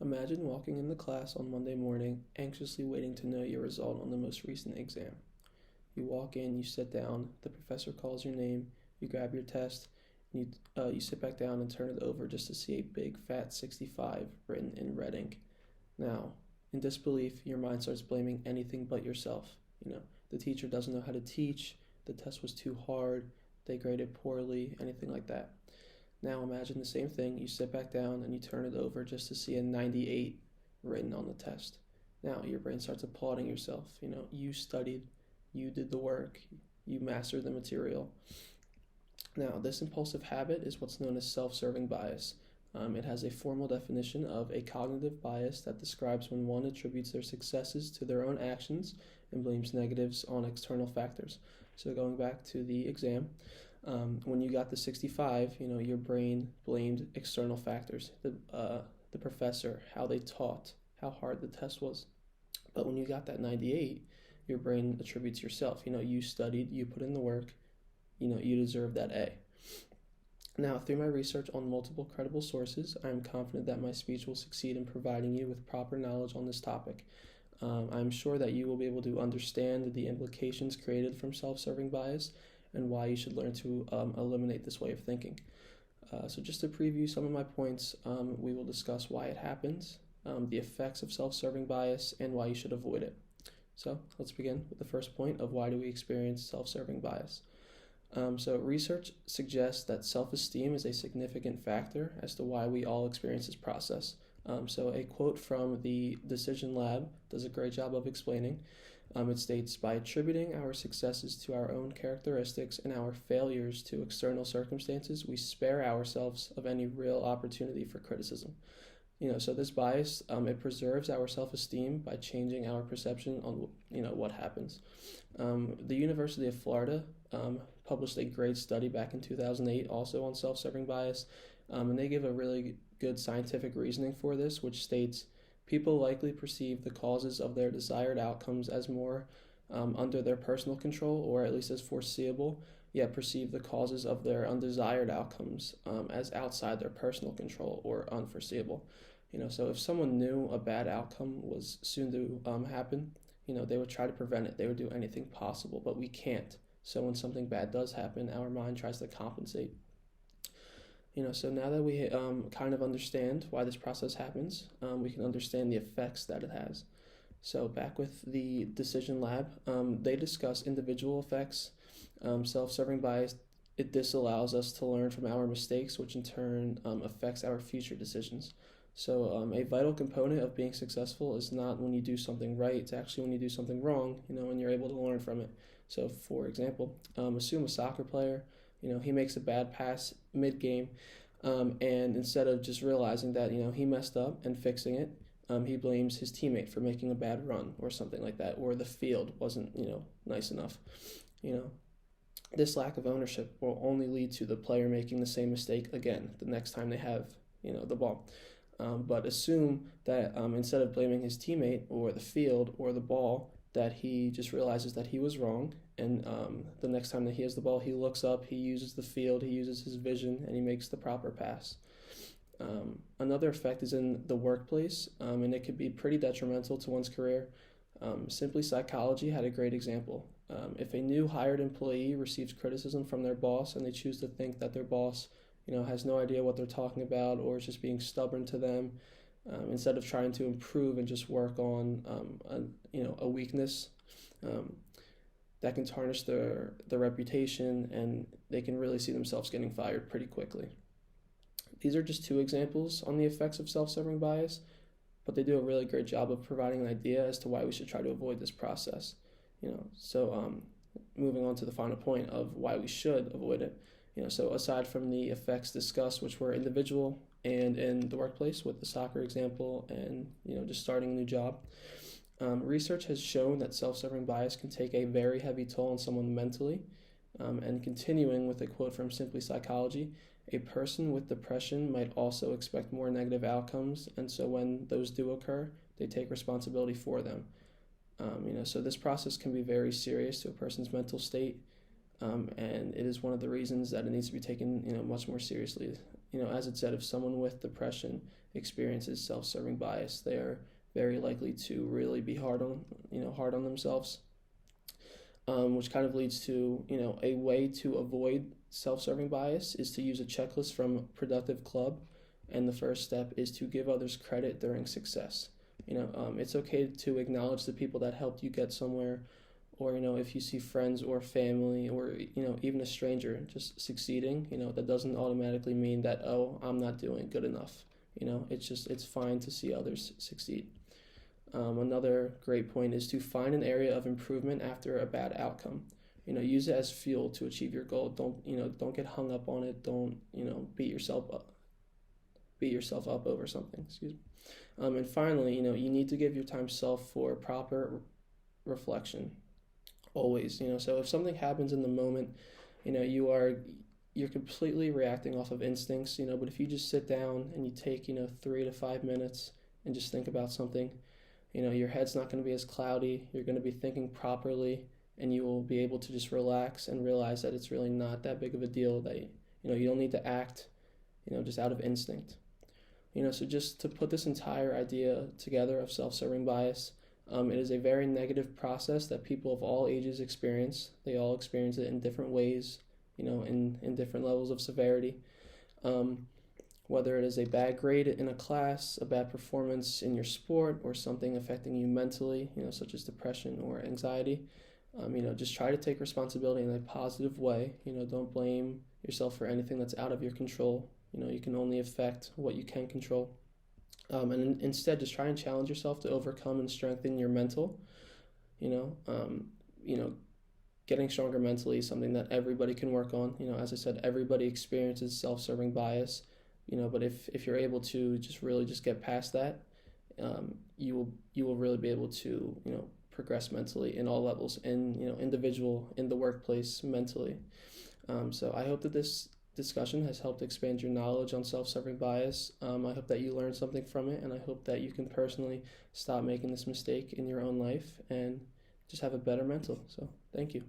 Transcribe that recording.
Imagine walking into class on Monday morning, anxiously waiting to know your result on the most recent exam. You walk in, you sit down, the professor calls your name, you grab your test, and you sit back down and turn it over just to see a big fat 65 written in red ink. Now, in disbelief, your mind starts blaming anything but yourself. The teacher doesn't know how to teach, the test was too hard, they graded poorly, anything like that. Now imagine the same thing, you sit back down and you turn it over just to see a 98 written on the test. Now your brain starts applauding yourself. You studied, you did the work, you mastered the material. Now, this impulsive habit is what's known as self-serving bias. It has a formal definition of a cognitive bias that describes when one attributes their successes to their own actions and blames negatives on external factors. So going back to the exam, when you got the 65, your brain blamed external factors, the professor, how they taught, how hard the test was. But when you got that 98, your brain attributes yourself. You studied, you put in the work, you deserve that A. Now, through my research on multiple credible sources, I am confident that my speech will succeed in providing you with proper knowledge on this topic. I'm sure that you will be able to understand the implications created from self-serving bias and why you should learn to eliminate this way of thinking. So just to preview some of my points, we will discuss why it happens, the effects of self-serving bias, and why you should avoid it. So let's begin with the first point of why do we experience self-serving bias. So research suggests that self-esteem is a significant factor as to why we all experience this process. So a quote from the Decision Lab does a great job of explaining. It states, by attributing our successes to our own characteristics and our failures to external circumstances, we spare ourselves of any real opportunity for criticism. So this bias, it preserves our self-esteem by changing our perception on, what happens. The University of Florida published a great study back in 2008 also on self-serving bias, and they give a really good scientific reasoning for this, which states, people likely perceive the causes of their desired outcomes as more under their personal control, or at least as foreseeable, yet perceive the causes of their undesired outcomes as outside their personal control or unforeseeable. So if someone knew a bad outcome was soon to happen, they would try to prevent it. They would do anything possible, but we can't. So when something bad does happen, our mind tries to compensate. So now that we kind of understand why this process happens, we can understand the effects that it has. So back with the Decision Lab, they discuss individual effects. Self-serving bias, it disallows us to learn from our mistakes, which in turn affects our future decisions. So a vital component of being successful is not when you do something right, it's actually when you do something wrong, and you're able to learn from it. So for example, assume a soccer player, he makes a bad pass mid-game, and instead of just realizing that, he messed up and fixing it, he blames his teammate for making a bad run or something like that, or the field wasn't, nice enough. This lack of ownership will only lead to the player making the same mistake again the next time they have, the ball. But assume that instead of blaming his teammate or the field or the ball, that he just realizes that he was wrong, and the next time that he has the ball, he looks up, he uses the field, he uses his vision, and he makes the proper pass. Another effect is in the workplace, and it could be pretty detrimental to one's career. Simply Psychology had a great example. If a new hired employee receives criticism from their boss and they choose to think that their boss has no idea what they're talking about or is just being stubborn to them, instead of trying to improve and just work on a weakness, that can tarnish their reputation, and they can really see themselves getting fired pretty quickly. These are just two examples on the effects of self-serving bias, but they do a really great job of providing an idea as to why we should try to avoid this process. So moving on to the final point of why we should avoid it. So aside from the effects discussed, which were individual and in the workplace with the soccer example and, just starting a new job, research has shown that self-serving bias can take a very heavy toll on someone mentally. And continuing with a quote from Simply Psychology, a person with depression might also expect more negative outcomes, and so when those do occur, they take responsibility for them. So this process can be very serious to a person's mental state. And it is one of the reasons that it needs to be taken, much more seriously. As it said, if someone with depression experiences self-serving bias, they are very likely to really be hard on themselves, which kind of leads to, a way to avoid self-serving bias is to use a checklist from Productive Club, and the first step is to give others credit during success. It's okay to acknowledge the people that helped you get somewhere, or if you see friends or family or even a stranger just succeeding, that doesn't automatically mean that, oh, I'm not doing good enough. It's fine to see others succeed. Another great point is to find an area of improvement after a bad outcome. Use it as fuel to achieve your goal. Don't get hung up on it. Don't beat yourself up over something. Excuse me. And finally, you need to give your time self for proper reflection. Always. So if something happens in the moment, you're completely reacting off of instincts. But if you just sit down and you take 3 to 5 minutes and just think about something, your head's not going to be as cloudy. You're going to be thinking properly, and you will be able to just relax and realize that it's really not that big of a deal, that you don't need to act just out of instinct. So just to put this entire idea together of self-serving bias, it is a very negative process that people of all ages experience. They all experience it in different ways, in different levels of severity. Whether it is a bad grade in a class, a bad performance in your sport, or something affecting you mentally, such as depression or anxiety, just try to take responsibility in a positive way. Don't blame yourself for anything that's out of your control. You can only affect what you can control. And instead, just try and challenge yourself to overcome and strengthen your mental. Getting stronger mentally is something that everybody can work on. As I said, everybody experiences self-serving bias. But if you're able to just get past that, you will really be able to progress mentally in all levels, individual, in the workplace, mentally. So I hope that this discussion has helped expand your knowledge on self-serving bias. I hope that you learned something from it, and I hope that you can personally stop making this mistake in your own life and just have a better mental. So thank you.